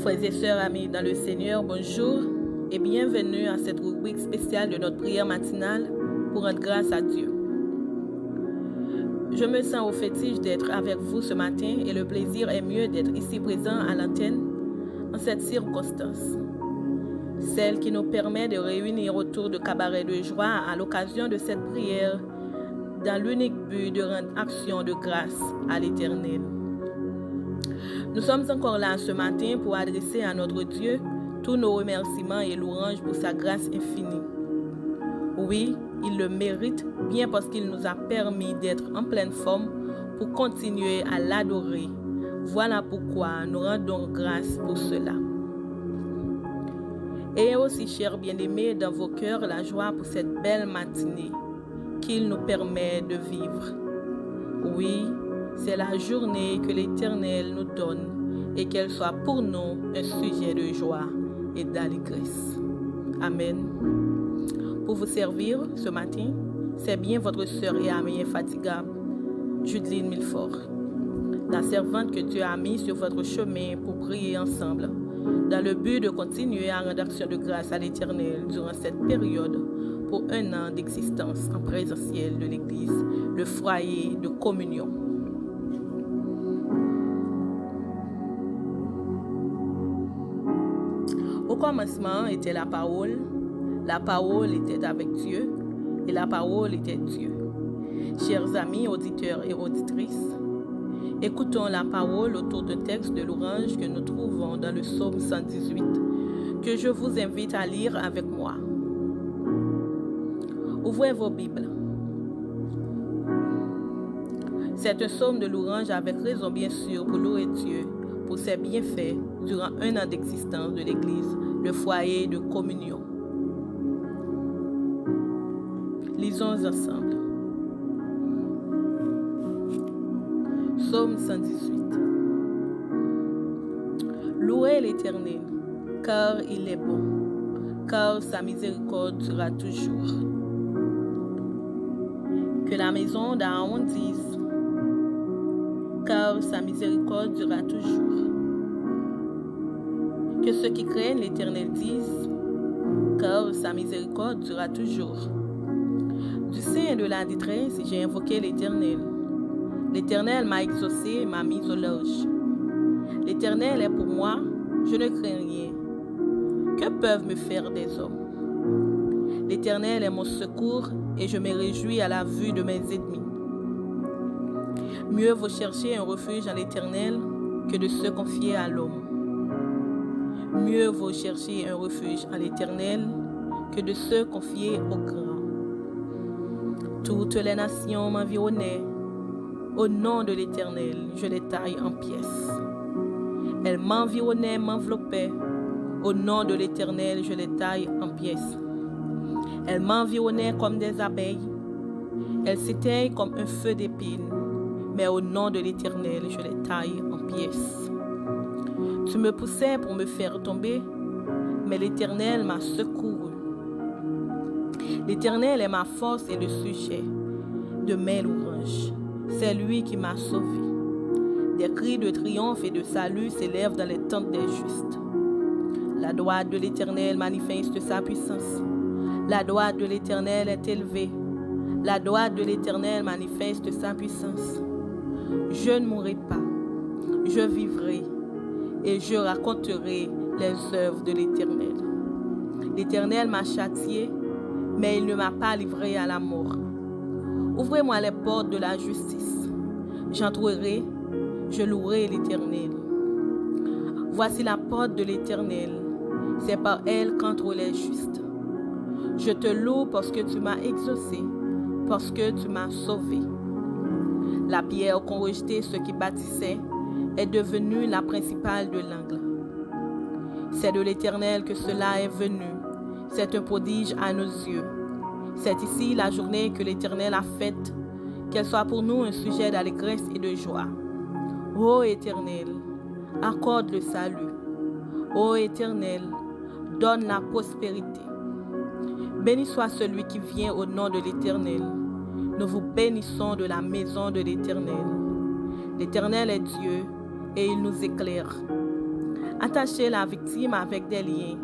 Frères et sœurs, amis dans le Seigneur, bonjour et bienvenue à cette rubrique spéciale de notre prière matinale pour rendre grâce à Dieu. Je me sens au fétiche d'être avec vous ce matin et le plaisir est mieux d'être ici présent à l'antenne en cette circonstance. Celle qui nous permet de réunir autour de cabarets de joie à l'occasion de cette prière dans l'unique but de rendre action de grâce à l'Éternel. Nous sommes encore là ce matin pour adresser à notre Dieu tous nos remerciements et louanges pour sa grâce infinie. Oui, il le mérite bien parce qu'il nous a permis d'être en pleine forme pour continuer à l'adorer. Voilà pourquoi nous rendons grâce pour cela. Ayez aussi, chers bien-aimés, dans vos cœurs la joie pour cette belle matinée qu'il nous permet de vivre. Oui, c'est la journée que l'Éternel nous donne et qu'elle soit pour nous un sujet de joie et d'allégresse. Amen. Pour vous servir ce matin, c'est bien votre sœur et amie infatigable, Judeline Milfort, la servante que Dieu a mise sur votre chemin pour prier ensemble, dans le but de continuer à rendre action de grâce à l'Éternel durant cette période pour 1 an d'existence en présentiel de l'Église, le foyer de communion. Au commencement était la parole était avec Dieu et la parole était Dieu. Chers amis, auditeurs et auditrices, écoutons la parole autour d'un texte de l'Orange que nous trouvons dans le psaume 118, que je vous invite à lire avec moi. Ouvrez vos Bibles. C'est un psaume de l'Orange avec raison bien sûr pour louer Dieu pour ses bienfaits durant 1 an d'existence de l'Église, le foyer de communion. Lisons ensemble. Psaume 118. Louez l'Éternel, car il est bon, car sa miséricorde durera toujours. Que la maison d'Aaron dise, car sa miséricorde durera toujours. Que ceux qui craignent l'Éternel disent, car sa miséricorde durera toujours. Du sein de la détresse, j'ai invoqué l'Éternel. L'Éternel m'a exaucé et m'a mis au large. L'Éternel est pour moi, je ne crains rien. Que peuvent me faire des hommes? L'Éternel est mon secours et je me réjouis à la vue de mes ennemis. Mieux vaut chercher un refuge en l'Éternel que de se confier à l'homme. Mieux vaut chercher un refuge en l'Éternel que de se confier au grand. Toutes les nations m'environnaient. Au nom de l'Éternel, je les taille en pièces. Elles m'environnaient, m'enveloppaient. Au nom de l'Éternel, je les taille en pièces. Elles m'environnaient comme des abeilles. Elles s'éteignent comme un feu d'épines. Mais au nom de l'Éternel, je les taille en pièces. Tu me poussais pour me faire tomber, mais l'Éternel m'a secouru. L'Éternel est ma force et le sujet de mes louanges. C'est lui qui m'a sauvé. Des cris de triomphe et de salut s'élèvent dans les tentes des justes. La droite de l'Éternel manifeste sa puissance. La droite de l'Éternel est élevée. La droite de l'Éternel manifeste sa puissance. Je ne mourrai pas, je vivrai et je raconterai les œuvres de l'Éternel. L'Éternel m'a châtié, mais il ne m'a pas livré à la mort. Ouvrez-moi les portes de la justice. J'entrerai, je louerai l'Éternel. Voici la porte de l'Éternel, c'est par elle qu'entrent les justes. Je te loue parce que tu m'as exaucé, parce que tu m'as sauvé. La pierre qu'ont rejetée ceux qui bâtissaient est devenue la principale de l'angle. C'est de l'Éternel que cela est venu. C'est un prodige à nos yeux. C'est ici la journée que l'Éternel a faite, qu'elle soit pour nous un sujet d'allégresse et de joie. Ô Éternel, accorde le salut. Ô Éternel, donne la prospérité. Béni soit celui qui vient au nom de l'Éternel. Nous vous bénissons de la maison de l'Éternel. L'Éternel est Dieu et il nous éclaire. Attachez la victime avec des liens.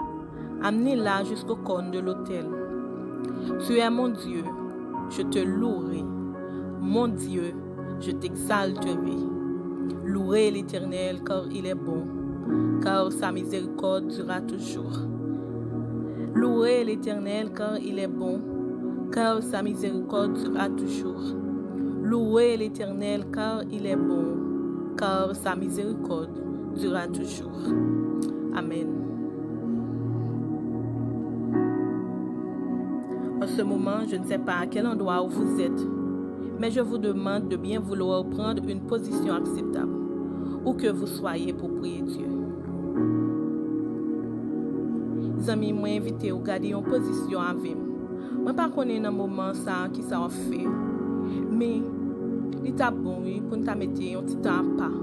Amenez-la jusqu'au cône de l'autel. Tu es mon Dieu, je te louerai. Mon Dieu, je t'exalterai. Louez l'Éternel car il est bon, car sa miséricorde durera toujours. Louez l'Éternel car il est bon, car sa miséricorde durera toujours. Louez l'Éternel car il est bon, car sa miséricorde durera toujours. Amen. En ce moment, je ne sais pas à quel endroit où vous êtes, mais je vous demande de bien vouloir prendre une position acceptable, où que vous soyez pour prier Dieu. Les amis m'ont invité à garder une position avec moi. Je ne sais pas dans un moment ça qui ça fait, mais il est bon pour nous mettre un petit temps à part,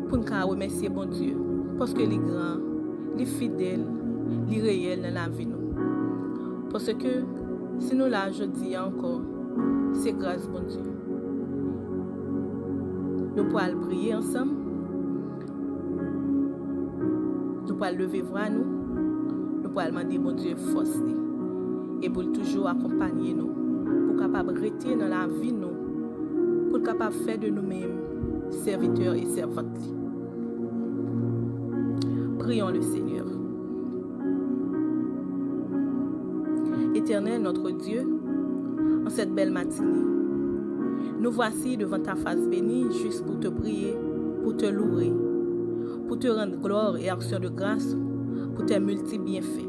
pour nous remercier bon Dieu, parce que les grands, les fidèles, les réels dans la vie nous. Parce que si nous là je dis encore, c'est grâce bon Dieu. Nous pouvons prier ensemble. Nous pouvons lever voix nous. Nous pouvons demander bon Dieu force et pour toujours accompagner nous, pour capable rester dans la vie nous, pour capable faire de nous-mêmes serviteurs et servantes. Prions le Seigneur. Éternel notre Dieu, en cette belle matinée, nous voici devant ta face bénie juste pour te prier, pour te louer, pour te rendre gloire et action de grâce pour tes multiples bienfaits.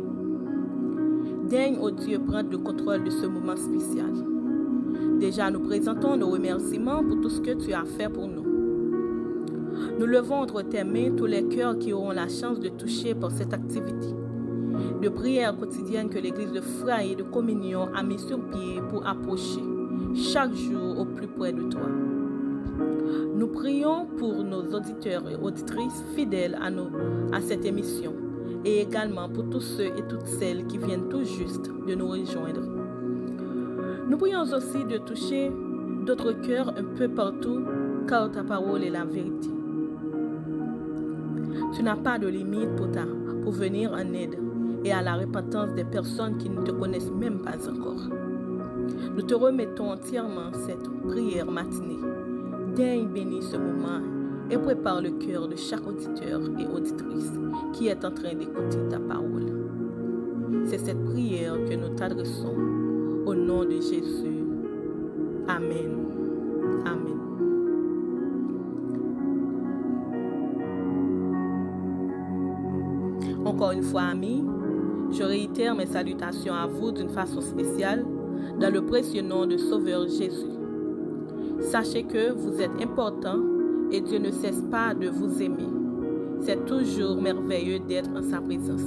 Daigne, ô Dieu, prendre le contrôle de ce moment spécial. Déjà, nous présentons nos remerciements pour tout ce que tu as fait pour nous. Nous levons entre tes mains tous les cœurs qui auront la chance de toucher par cette activité de prière quotidienne que l'Église de foi et de communion a mis sur pied pour approcher chaque jour au plus près de toi. Nous prions pour nos auditeurs et auditrices fidèles à cette émission et également pour tous ceux et toutes celles qui viennent tout juste de nous rejoindre. Nous prions aussi de toucher d'autres cœurs un peu partout car ta parole est la vérité. Tu n'as pas de limite pour venir en aide et à la repentance des personnes qui ne te connaissent même pas encore. Nous te remettons entièrement cette prière matinée. Daigne bénir ce moment et prépare le cœur de chaque auditeur et auditrice qui est en train d'écouter ta parole. C'est cette prière que nous t'adressons au nom de Jésus. Amen. Amen. Encore une fois, amis, je réitère mes salutations à vous d'une façon spéciale dans le précieux nom de Sauveur Jésus. Sachez que vous êtes important et Dieu ne cesse pas de vous aimer. C'est toujours merveilleux d'être en sa présence.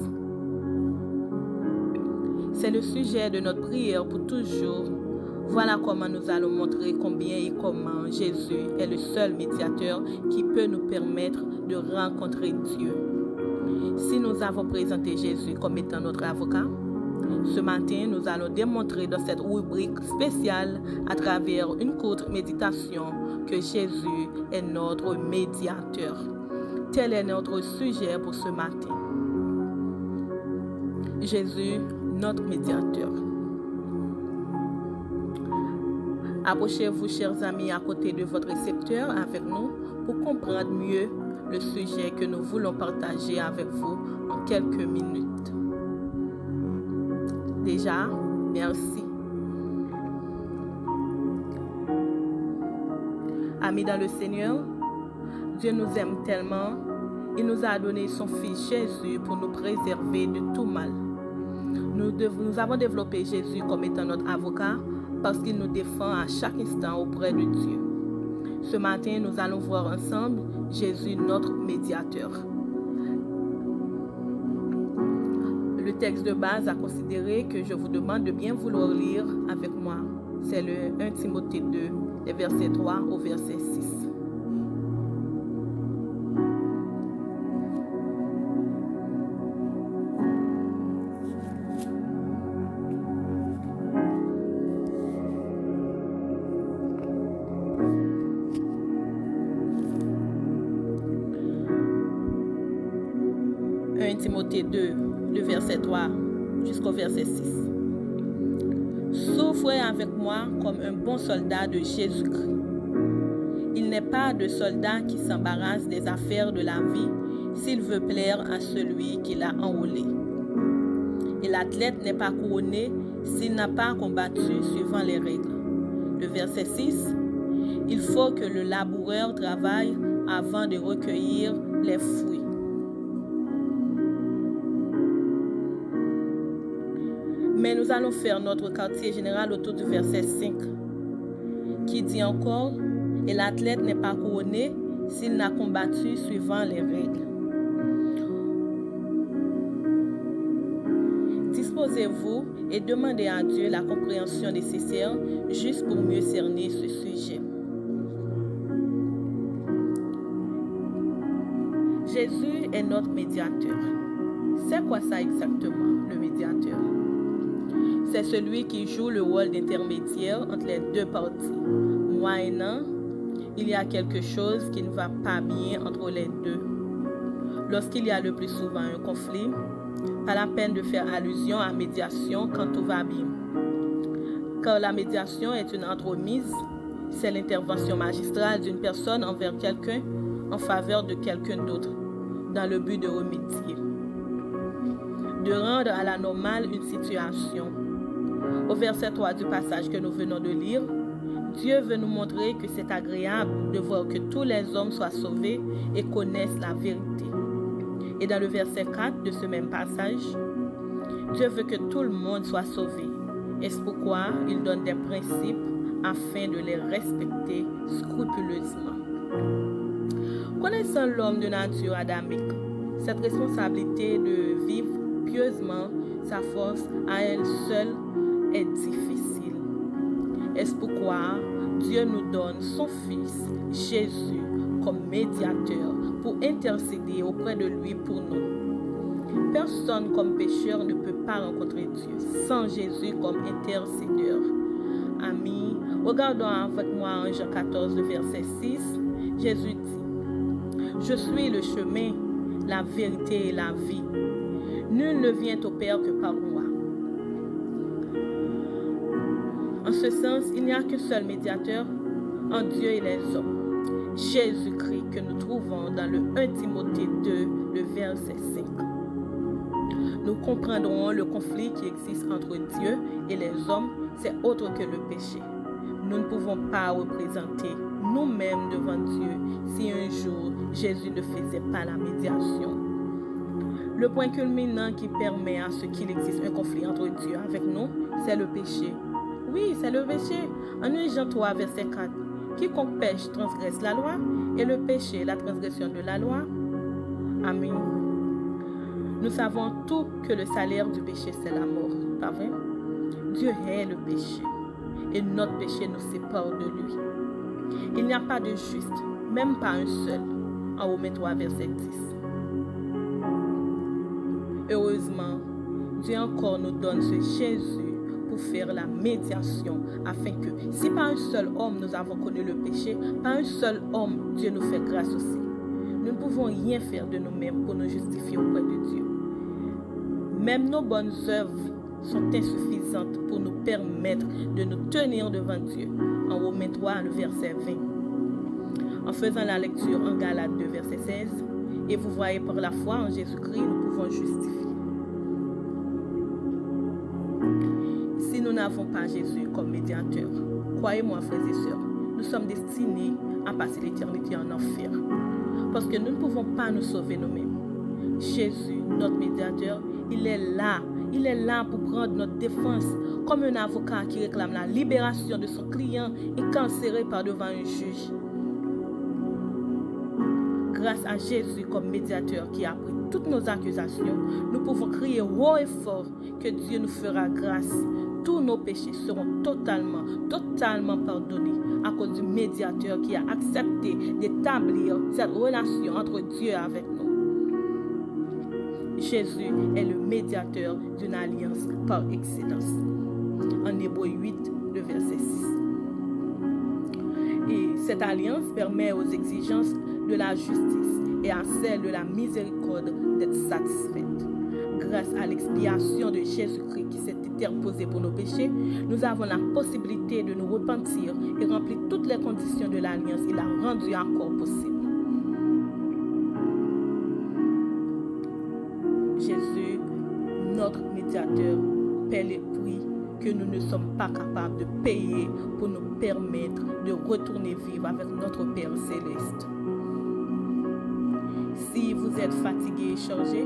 C'est le sujet de notre prière pour toujours. Voilà comment nous allons montrer combien et comment Jésus est le seul médiateur qui peut nous permettre de rencontrer Dieu. Si nous avons présenté Jésus comme étant notre avocat, ce matin, nous allons démontrer dans cette rubrique spéciale à travers une courte méditation que Jésus est notre médiateur. Tel est notre sujet pour ce matin. Jésus, notre médiateur. Approchez-vous, chers amis, à côté de votre récepteur avec nous pour comprendre mieux le sujet que nous voulons partager avec vous en quelques minutes. Déjà, merci. Amis dans le Seigneur, Dieu nous aime tellement, il nous a donné son Fils Jésus pour nous préserver de tout mal. Nous avons développé Jésus comme étant notre avocat parce qu'il nous défend à chaque instant auprès de Dieu. Ce matin, nous allons voir ensemble Jésus, notre médiateur. Le texte de base à considérer que je vous demande de bien vouloir lire avec moi, c'est le 1 Timothée 2, les versets 3 au verset 6. Timothée 2, le verset 3 jusqu'au verset 6. Souffrez avec moi comme un bon soldat de Jésus-Christ. Il n'est pas de soldat qui s'embarrasse des affaires de la vie s'il veut plaire à celui qui l'a enrôlé. Et l'athlète n'est pas couronné s'il n'a pas combattu suivant les règles. Le verset 6, il faut que le laboureur travaille avant de recueillir les fruits. Mais nous allons faire notre quartier général autour du verset 5, qui dit encore, et l'athlète n'est pas couronné s'il n'a combattu suivant les règles. Disposez-vous et demandez à Dieu la compréhension nécessaire juste pour mieux cerner ce sujet. Jésus est notre médiateur. C'est quoi ça exactement, le médiateur? C'est celui qui joue le rôle d'intermédiaire entre les deux parties. Moyennant, il y a quelque chose qui ne va pas bien entre les deux. Lorsqu'il y a le plus souvent un conflit, pas la peine de faire allusion à médiation quand tout va bien. Car la médiation est une entremise, c'est l'intervention magistrale d'une personne envers quelqu'un en faveur de quelqu'un d'autre, dans le but de remédier, de rendre à la normale une situation. Au verset 3 du passage que nous venons de lire, Dieu veut nous montrer que c'est agréable de voir que tous les hommes soient sauvés et connaissent la vérité. Et dans le verset 4 de ce même passage, Dieu veut que tout le monde soit sauvé. Et c'est pourquoi il donne des principes afin de les respecter scrupuleusement. Connaissant l'homme de nature adamique, cette responsabilité de vivre pieusement sa force à elle seule est difficile. Et c'est pourquoi Dieu nous donne son Fils, Jésus, comme médiateur pour intercéder auprès de lui pour nous. Personne comme pécheur ne peut pas rencontrer Dieu sans Jésus comme intercédeur. Amis, regardons avec moi en Jean 14, le verset 6, Jésus dit, « Je suis le chemin, la vérité et la vie. Nul ne vient au Père que par moi. » En ce sens, il n'y a qu'un seul médiateur entre Dieu et les hommes. Jésus-Christ que nous trouvons dans le 1 Timothée 2, le verset 5. Nous comprendrons le conflit qui existe entre Dieu et les hommes, c'est autre que le péché. Nous ne pouvons pas représenter nous-mêmes devant Dieu si un jour Jésus ne faisait pas la médiation. Le point culminant qui permet à ce qu'il existe un conflit entre Dieu avec nous, c'est le péché. Oui, c'est le péché. En Jean 3, verset 4. Quiconque pêche transgresse la loi, et le péché, la transgression de la loi. Amen. Nous savons tous que le salaire du péché, c'est la mort. Pas vrai? Dieu est le péché, et notre péché nous sépare de lui. Il n'y a pas de juste, même pas un seul. En Romains 3, verset 10. Heureusement, Dieu encore nous donne ce Jésus pour faire la médiation, afin que, si par un seul homme nous avons connu le péché, par un seul homme, Dieu nous fait grâce aussi. Nous ne pouvons rien faire de nous-mêmes pour nous justifier auprès de Dieu. Même nos bonnes œuvres sont insuffisantes pour nous permettre de nous tenir devant Dieu. En Romains 3, le verset 20. En faisant la lecture en Galates 2, verset 16, et vous voyez par la foi en Jésus-Christ, nous pouvons justifier. Si nous n'avons pas Jésus comme médiateur, croyez-moi, frères et sœurs, nous sommes destinés à passer l'éternité en enfer. Parce que nous ne pouvons pas nous sauver nous-mêmes. Jésus, notre médiateur, il est là pour prendre notre défense, comme un avocat qui réclame la libération de son client incarcéré par devant un juge. Grâce à Jésus comme médiateur qui a pris toutes nos accusations, nous pouvons crier haut et fort que Dieu nous fera grâce. Tous nos péchés seront totalement pardonnés à cause du médiateur qui a accepté d'établir cette relation entre Dieu avec nous. Jésus est le médiateur d'une alliance par excellence. En Hébreux 8, le verset 6. Et cette alliance permet aux exigences de la justice et à celle de la miséricorde d'être satisfaite. Grâce à l'expiation de Jésus-Christ qui s'est interposé pour nos péchés, nous avons la possibilité de nous repentir et remplir toutes les conditions de l'alliance. Il a rendu encore possible. Jésus, notre médiateur, paie les prix que nous ne sommes pas capables de payer pour nous permettre de retourner vivre avec notre Père Céleste. Si vous êtes fatigué et chargé,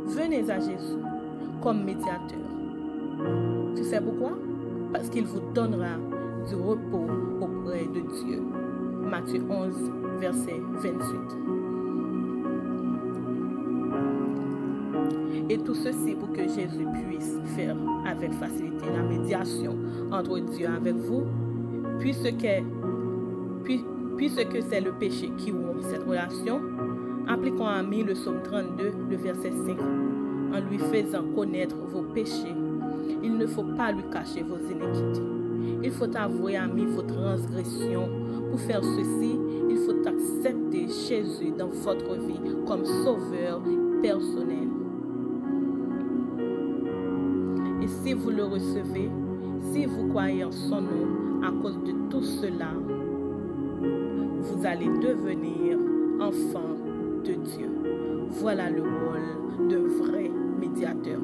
venez à Jésus comme médiateur. Tu sais pourquoi? Parce qu'il vous donnera du repos auprès de Dieu. Matthieu 11, verset 28. Et tout ceci pour que Jésus puisse faire avec facilité la médiation entre Dieu et avec vous, puisque c'est le péché qui rompt cette relation. Appliquons à Ami le psaume 32, le verset 5, en lui faisant connaître vos péchés. Il ne faut pas lui cacher vos iniquités. Il faut avouer à Ami vos transgressions. Pour faire ceci, il faut accepter Jésus dans votre vie comme sauveur personnel. Et si vous le recevez, si vous croyez en son nom, à cause de tout cela, vous allez devenir enfant de Dieu. Voilà le rôle d'un vrai médiateur.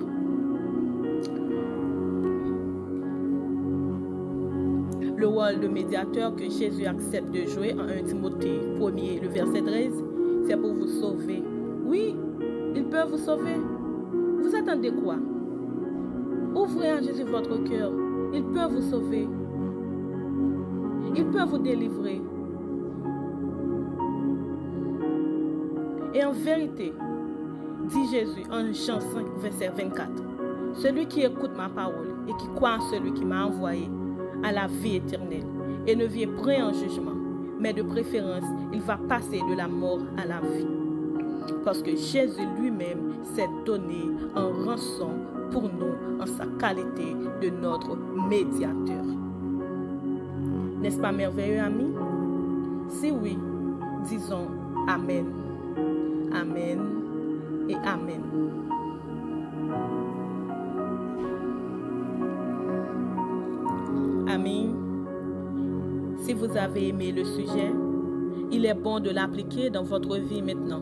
Le rôle de médiateur que Jésus accepte de jouer en 1 Timothée 1er, le verset 13, c'est pour vous sauver. Oui, il peut vous sauver. Vous attendez quoi? Ouvrez à Jésus votre cœur. Il peut vous sauver. Il peut vous délivrer. Et en vérité, dit Jésus en Jean 5, verset 24, celui qui écoute ma parole et qui croit en celui qui m'a envoyé a la vie éternelle et ne vient point en jugement, mais de préférence, il va passer de la mort à la vie. Parce que Jésus lui-même s'est donné en rançon pour nous en sa qualité de notre médiateur. N'est-ce pas merveilleux, amis? Si oui, disons Amen. Amen et Amen. Amis, si vous avez aimé le sujet, il est bon de l'appliquer dans votre vie maintenant.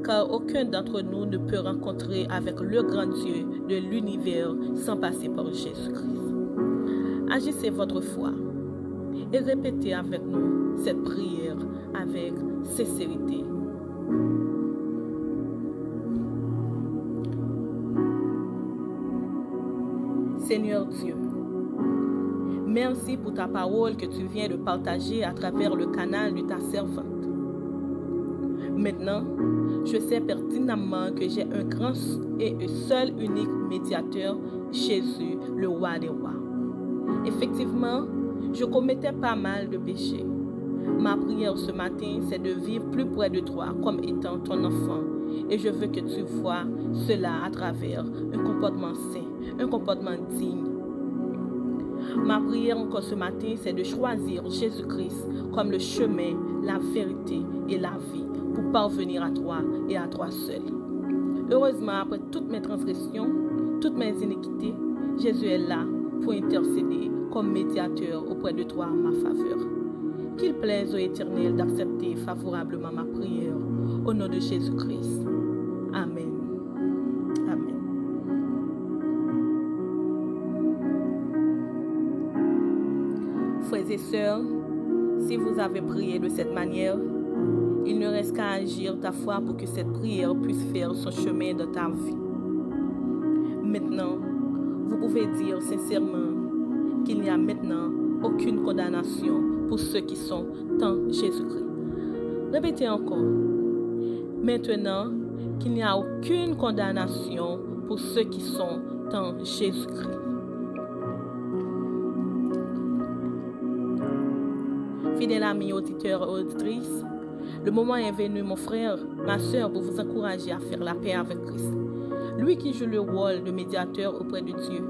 Car aucun d'entre nous ne peut rencontrer avec le grand Dieu de l'univers sans passer par Jésus-Christ. Agissez votre foi et répétez avec nous cette prière avec sincérité. Seigneur Dieu, merci pour ta parole que tu viens de partager à travers le canal de ta servante. Maintenant, je sais pertinemment que j'ai un grand et un seul unique médiateur, Jésus, le roi des rois. Effectivement, je commettais pas mal de péchés. Ma prière ce matin, c'est de vivre plus près de toi comme étant ton enfant. Et je veux que tu vois cela à travers un comportement sain, un comportement digne. Ma prière encore ce matin, c'est de choisir Jésus-Christ comme le chemin, la vérité et la vie pour parvenir à toi et à toi seul. Heureusement, après toutes mes transgressions, toutes mes iniquités, Jésus est là pour intercéder comme médiateur auprès de toi en ma faveur. Qu'il plaise au Éternel d'accepter favorablement ma prière au nom de Jésus-Christ. Amen. Amen. Frères et sœurs, si vous avez prié de cette manière, il ne reste qu'à agir ta foi pour que cette prière puisse faire son chemin dans ta vie. Maintenant, vous pouvez dire sincèrement qu'il n'y a maintenant aucune condamnation pour ceux qui sont en Jésus-Christ. Répétez encore. Maintenant, qu'il n'y a aucune condamnation pour ceux qui sont en Jésus-Christ. Fidèle ami, auditeur et auditrice, le moment est venu, mon frère, ma soeur, pour vous encourager à faire la paix avec Christ. Lui qui joue le rôle de médiateur auprès de Dieu.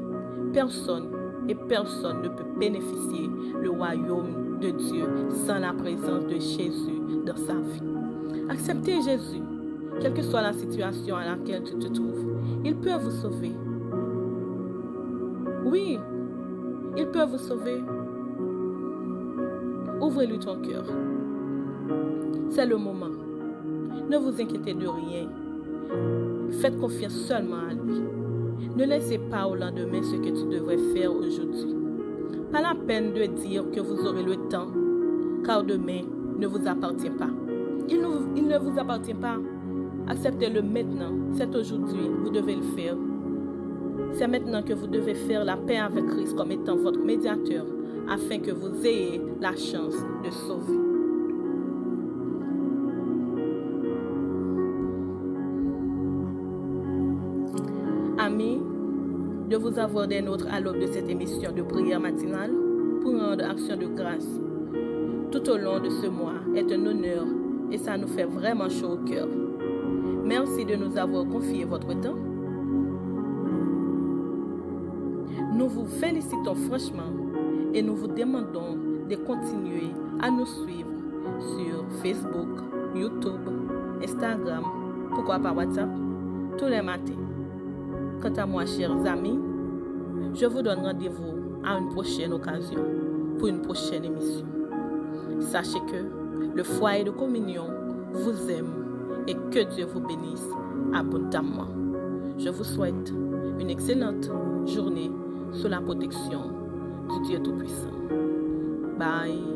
Personne, et personne ne peut bénéficier le royaume de Dieu sans la présence de Jésus dans sa vie. Acceptez Jésus, quelle que soit la situation à laquelle tu te trouves. Il peut vous sauver. Oui, il peut vous sauver. Ouvrez-lui ton cœur. C'est le moment. Ne vous inquiétez de rien. Faites confiance seulement à lui. Ne laissez pas au lendemain ce que tu devrais faire aujourd'hui. Pas la peine de dire que vous aurez le temps, car demain ne vous appartient pas. Il ne vous appartient pas. Acceptez-le maintenant. C'est aujourd'hui. Vous devez le faire. C'est maintenant que vous devez faire la paix avec Christ comme étant votre médiateur, afin que vous ayez la chance de sauver. Amis, de vous avoir des nôtres à l'aube de cette émission de prière matinale pour rendre action de grâce tout au long de ce mois est un honneur et ça nous fait vraiment chaud au cœur. Merci de nous avoir confié votre temps. Nous vous félicitons franchement et nous vous demandons de continuer à nous suivre sur Facebook, YouTube, Instagram, pourquoi pas WhatsApp, tous les matins. Quant à moi, chers amis, je vous donne rendez-vous à une prochaine occasion pour une prochaine émission. Sachez que le foyer de communion vous aime et que Dieu vous bénisse abondamment. Je vous souhaite une excellente journée sous la protection du Dieu Tout-Puissant. Bye.